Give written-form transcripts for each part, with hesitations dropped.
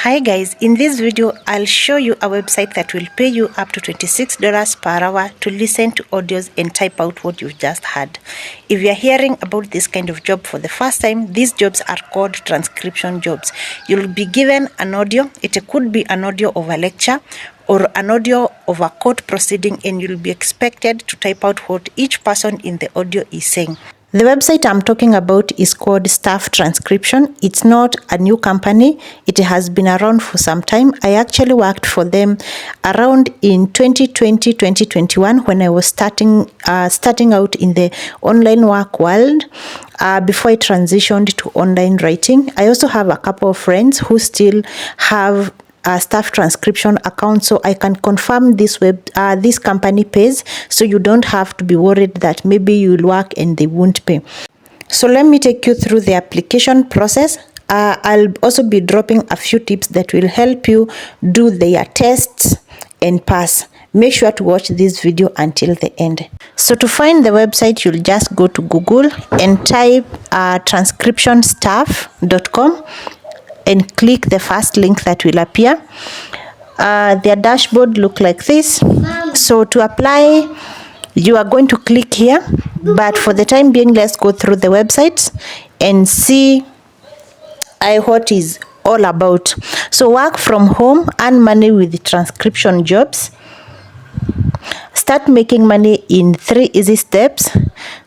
Hi guys, in this video I'll show you a website that will pay you up to $26 per hour to listen to audios and type out what you've just heard. If you're hearing about this kind of job for the first time, these jobs are called transcription jobs. You'll be given an audio. It could be an audio of a lecture or an audio of a court proceeding, and you'll be expected to type out what each person in the audio is saying. The website I'm talking about is called Staff Transcription. It's not a new company. It has been around for some time. I actually worked for them around in 2020, 2021 when I was starting out in the online work world before I transitioned to online writing. I also have a couple of friends who still have a staff transcription account, so I can confirm this company pays, so you don't have to be worried that maybe you'll work and they won't pay. So let me take you through the application process. I'll also be dropping a few tips that will help you do their tests and pass. Make sure to watch this video until the end. So to find the website, you'll just go to Google and type transcriptionstaff.com and click the first link that will appear. Their dashboard look like this. So to apply, you are going to click here, but for the time being, let's go through the website and see what is all about. So work from home, earn money with transcription jobs. Start making money in 3 easy steps.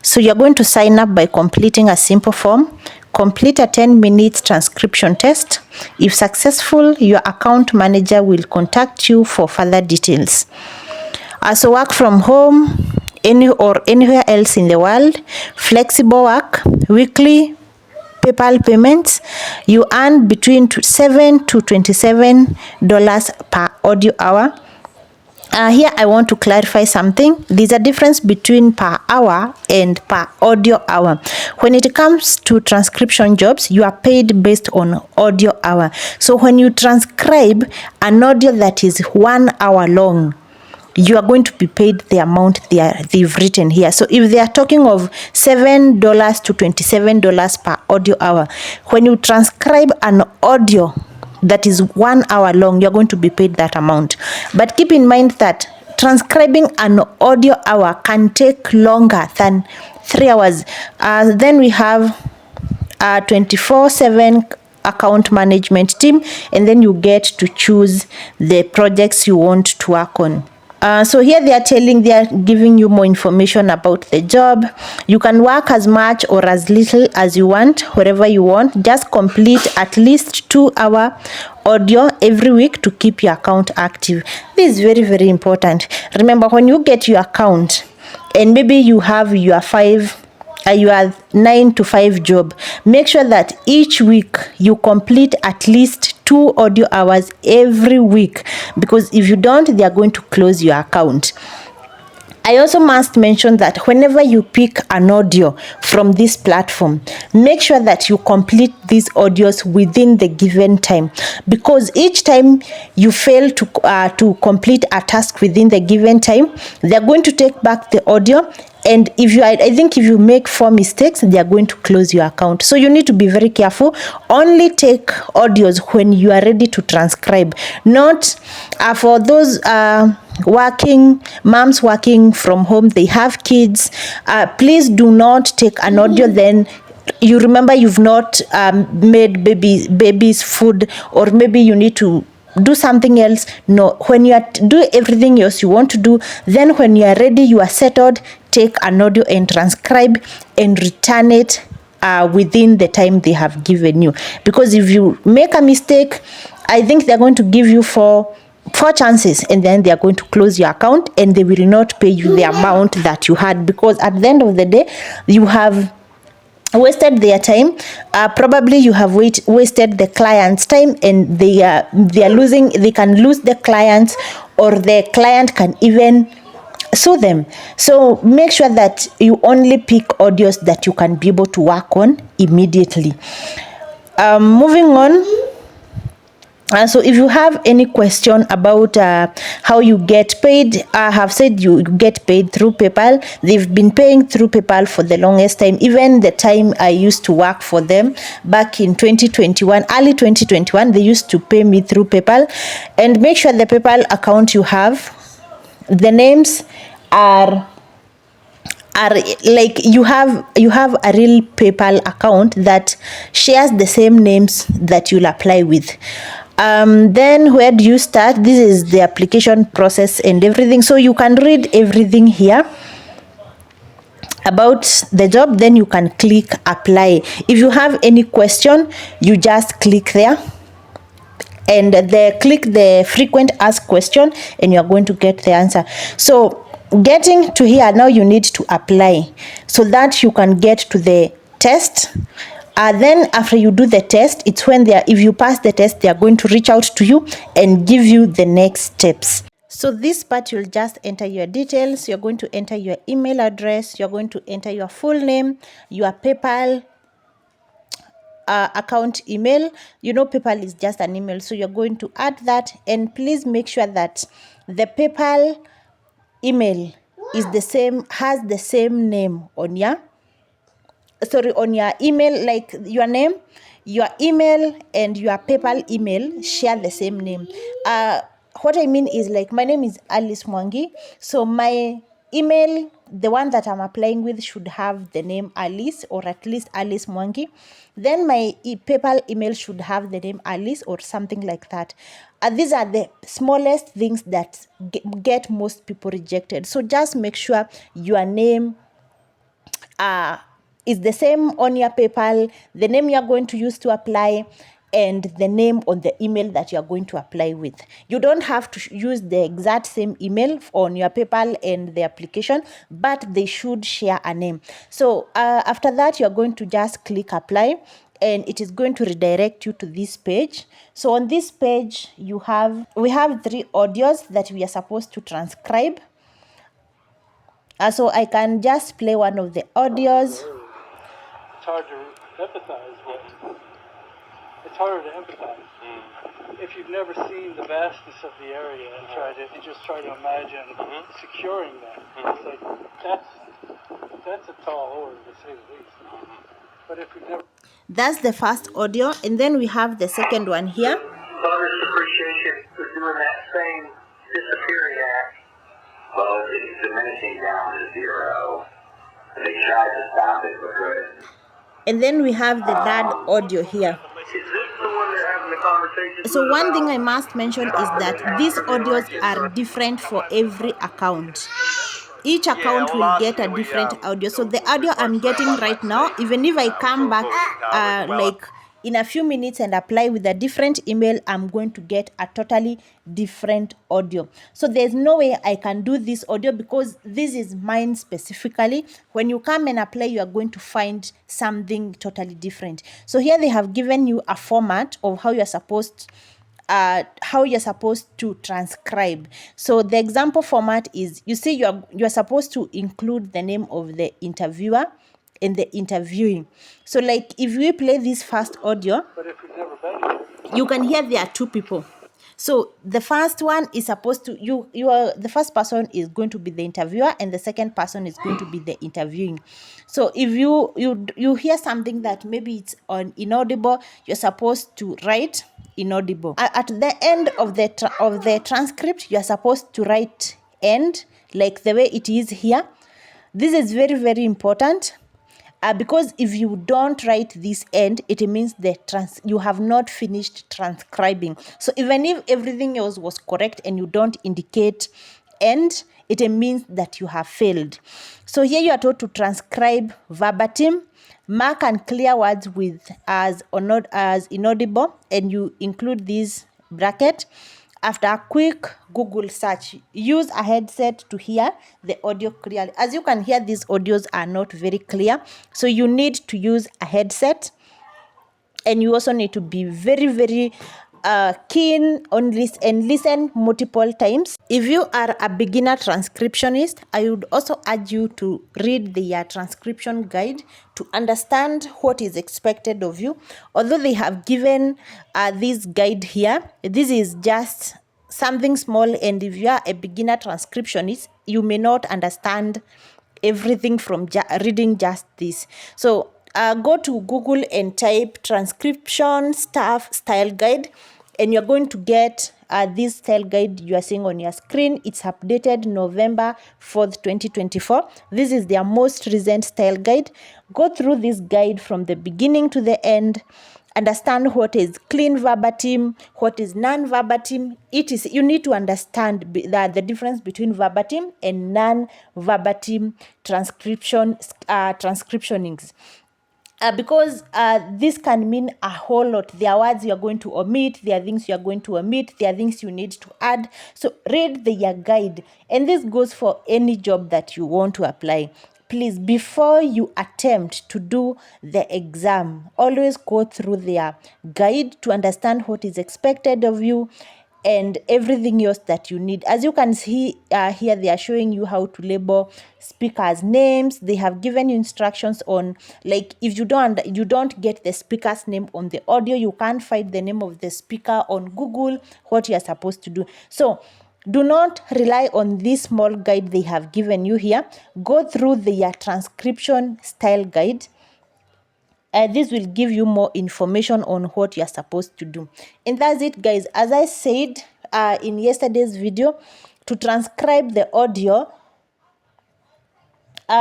So you're going to sign up by completing a simple form. Complete a 10-minute transcription test. If successful, your account manager will contact you for further details. So work from home, anywhere else in the world. Flexible work, weekly PayPal payments. You earn between $7 to $27 per audio hour. Here I want to clarify something. There's a difference between per hour and per audio hour. When it comes to transcription jobs, you are paid based on audio hour. So when you transcribe an audio that is 1 hour long, you are going to be paid the amount they've written here. So if they are talking of $7 to $27 per audio hour, when you transcribe an audio that is 1 hour long, you're going to be paid that amount. But keep in mind that transcribing an audio hour can take longer than 3 hours. Then we have a 24/7 account management team, and then you get to choose the projects you want to work on. So here they are giving you more information about the job. You can work as much or as little as you want, wherever you want. Just complete at least 2-hour audio every week to keep your account active. This is very, very important. Remember, when you get your account and maybe you have your 9 to 5 job, make sure that each week you complete at least 2 audio hours every week, because if you don't, they are going to close your account. I also must mention that whenever you pick an audio from this platform, make sure that you complete these audios within the given time, because each time you fail to complete a task within the given time, they're going to take back the audio. And if you make 4 mistakes, they are going to close your account. So you need to be very careful. Only take audios when you are ready to transcribe. Not for those moms working from home, they have kids. Please do not take an audio, then you remember you've not made baby's food, or maybe you need to do something else. No, when you do everything else you want to do, then when you are ready, you are settled, take an audio and transcribe and return it within the time they have given you. Because if you make a mistake, I think they're going to give you four chances, and then they are going to close your account and they will not pay you the amount that you had, because at the end of the day, you have wasted their time. Probably you have wasted the client's time, and they can lose the clients, or the client can even sue them. So make sure that you only pick audios that you can be able to work on immediately. Moving on, So if you have any question about how you get paid, I have said you get paid through PayPal. They've been paying through PayPal for the longest time, even the time I used to work for them back in 2021, early 2021, they used to pay me through PayPal. And make sure the PayPal account you have, the names are like you have a real PayPal account that shares the same names that you'll apply with. Then where do you start? This is the application process and everything, so you can read everything here about the job. Then you can click apply. If you have any question, you just click there and click the frequent asked question and you're going to get the answer. So getting to here, now you need to apply so that you can get to the test. Then after you do the test, it's when if you pass the test, they are going to reach out to you and give you the next steps. So this part, you'll just enter your details. You're going to enter your email address. You're going to enter your full name, your PayPal account email. You know, PayPal is just an email, so you're going to add that. And please make sure that the PayPal email is has the same name on your email, like your name, your email and your PayPal email share the same name. What I mean is, like, my name is Alice Mwangi, so my email, the one that I'm applying with, should have the name Alice, or at least Alice Mwangi. Then my PayPal email should have the name Alice or something like that. These are the smallest things that get most people rejected. So just make sure your name is the same on your PayPal, the name you're going to use to apply, and the name on the email that you're going to apply with. You don't have to use the exact same email on your PayPal and the application, but they should share a name. So after that, you're going to just click apply, and it is going to redirect you to this page. So on this page, we have 3 audios that we are supposed to transcribe. So I can just play one of the audios. It's hard to empathize with. It's harder to empathize. If you've never seen the vastness of the area and just try to imagine securing that. It's like, that's a tall order, to say the least. But if you've never... That's the first audio, and then we have the second one here. Bonus appreciation for doing that same disappearing act. Well, it's diminishing down to 0. They tried to stop it, but good. And then we have the third audio here. Is this the one they're having the conversation? So one thing I must mention is that these audios are different for every account. Each account will get a different audio. So the audio I'm getting right now, even if I come back like in a few minutes and apply with a different email, I'm going to get a totally different audio. So there's no way I can do this audio because this is mine specifically. When you come and apply, you are going to find something totally different. So here they have given you a format of how you're supposed to transcribe. So the example format is, you see, you're supposed to include the name of the interviewer and the interviewing. So like if we play this first audio, you can hear there are 2 people. So the first one is supposed to, the first person is going to be the interviewer and the second person is going to be the interviewing. So if you hear something that maybe it's inaudible, you're supposed to write inaudible. At the end of the transcript, you're supposed to write end, like the way it is here. This is very, very important. Because if you don't write this end, it means you have not finished transcribing. So even if everything else was correct and you don't indicate end, it means that you have failed. So here you are told to transcribe verbatim, mark and clear words with as inaudible, and you include this bracket. After a quick Google search, use a headset to hear the audio clearly. As you can hear, these audios are not very clear, so you need to use a headset, and you also need to be very, very keen on this and listen multiple times. If you are a beginner transcriptionist, I would also urge you to read the transcription guide to understand what is expected of you. Although they have given this guide here, this is just something small, and if you are a beginner transcriptionist, you may not understand everything from reading just this. So go to Google and type transcription staff style guide, and you're going to get this style guide you are seeing on your screen. It's updated November 4th, 2024. This is their most recent style guide. Go through this guide from the beginning to the end. Understand what is clean verbatim, what is non-verbatim. You need to understand the difference between verbatim and non-verbatim transcriptionings. Because this can mean a whole lot. There are words you are going to omit, there are things you are going to omit, there are things you need to add. So read the guide, and this goes for any job that you want to apply. Please, before you attempt to do the exam, always go through their guide to understand what is expected of you and everything else that you need. As you can see here, they are showing you how to label speakers' names. They have given you instructions on, like, if you don't get the speaker's name on the audio, you can't find the name of the speaker on Google, what you are supposed to do. So do not rely on this small guide they have given you here. Go through the transcription style guide. This will give you more information on what you're supposed to do. And that's it, guys. As I said in yesterday's video, to transcribe the audio,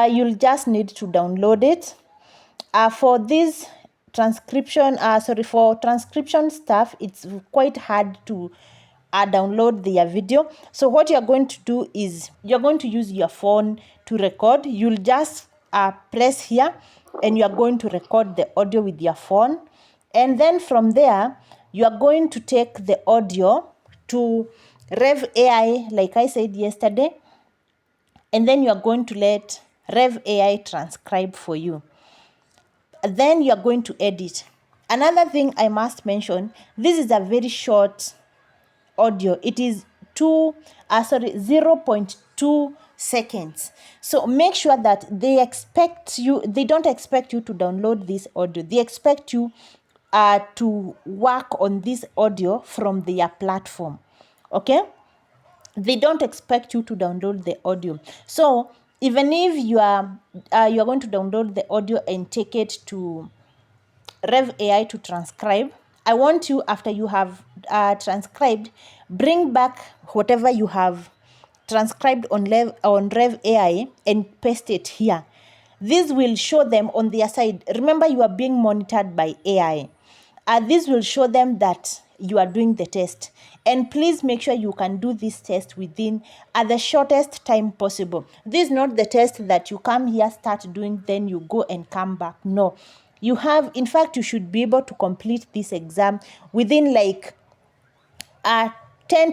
you'll just need to download it. For this transcription, for transcription stuff, it's quite hard to download their video. So what you're going to do is you're going to use your phone to record. You'll just press here, and you're going to record the audio with your phone. And then from there, you're going to take the audio to Rev AI, like I said yesterday, and then you're going to let Rev AI transcribe for you. Then you're going to edit. Another thing I must mention, this is a very short audio. It is 0.2 seconds. So make sure that they don't expect you to download this audio. They expect you to work on this audio from their platform. Okay? They don't expect you to download the audio. So even if you are going to download the audio and take it to Rev AI to transcribe, I want you, after you have transcribed, bring back whatever you have transcribed on Rev AI and paste it here. This will show them on their side. Remember, you are being monitored by AI. This will show them that you are doing the test. And please make sure you can do this test within the shortest time possible. This is not the test that you come here, start doing, then you go and come back. No. In fact, you should be able to complete this exam within like 10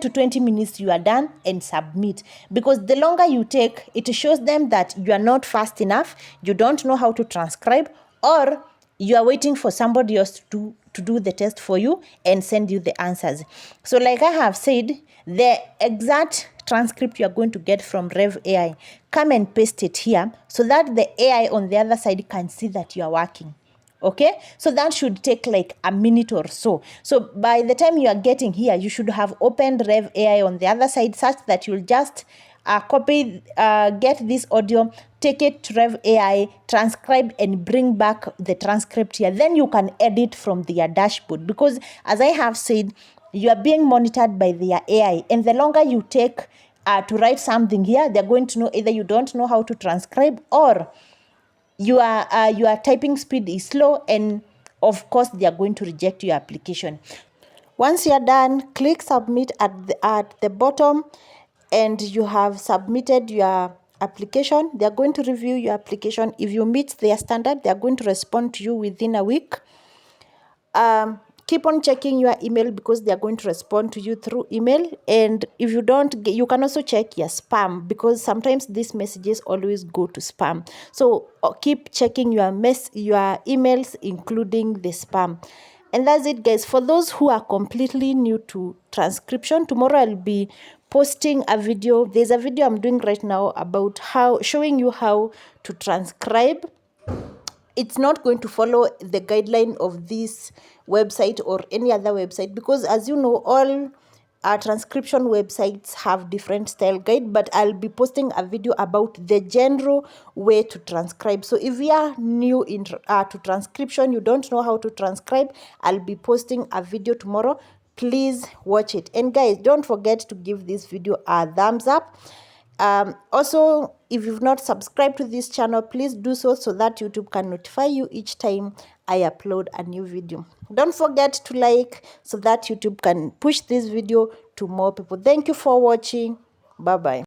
to 20 minutes. You are done and submit. Because the longer you take, it shows them that you are not fast enough, you don't know how to transcribe, or you are waiting for somebody else to do the test for you and send you the answers. So like I have said, the exact transcript you are going to get from Rev AI, come and paste it here so that the AI on the other side can see that you are working. Okay, so that should take like a minute or so. So by the time you are getting here, you should have opened Rev AI on the other side, such that you'll just get this audio, take it to Rev AI, transcribe, and bring back the transcript here. Then you can edit from their dashboard, because as I have said, you are being monitored by their AI, and the longer you take to write something here, they're going to know either you don't know how to transcribe, or your typing speed is slow, and of course they are going to reject your application. Once you are done, click submit at the bottom, and you have submitted your application. They are going to review your application. If you meet their standard, they are going to respond to you within a week. Keep on checking your email, because they are going to respond to you through email. And if you don't, you can also check your spam, because sometimes these messages always go to spam. So keep checking your emails, including the spam. And that's it, guys. For those who are completely new to transcription, tomorrow I'll be posting a video. There's a video I'm doing right now about showing you how to transcribe. It's not going to follow the guideline of this website or any other website, because as you know, all transcription websites have different style guide, but I'll be posting a video about the general way to transcribe. So if you are new to transcription, you don't know how to transcribe, I'll be posting a video tomorrow. Please watch it. And guys, don't forget to give this video a thumbs up. Also, if you've not subscribed to this channel, please do so that YouTube can notify you each time I upload a new video. Don't forget to like so that YouTube can push this video to more people. Thank you for watching. Bye bye.